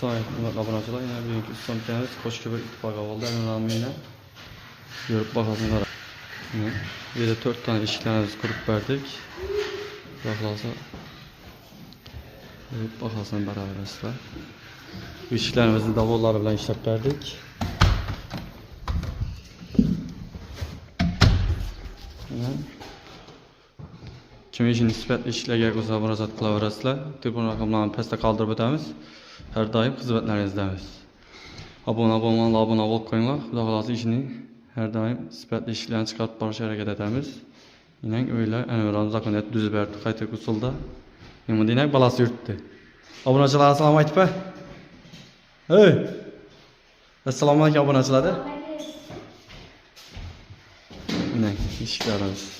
Sayın abonacılar yine bugünkü üstümüz Koçköprü ittifakı oldu. En önemliyle görüp bakalım. Bir de 4 tane işlerimizi kurup verdik. Bakılasa görüp bakalım beraber asla. Bu işlerimizi davulları bilen işlep verdik. Kim için nispetli işlerge güzel müracaat kılaverasizlar. Telefon rakamlarını pastda kaldırıp o'tamiz. Her daim xizmatlaringsdamiz. Abone olup qo'yinglar. Xudo xolasi ishni her daim sifatli ishlarni chiqarib borishga harakat etamiz. Yine öyle en zakonet düz berdi qayta usulda. Nima demak balasi yurtdi. Obunachilar assalomu aytib. Hey. Assalomu alaykum obunachilar. Yine ishlarimiz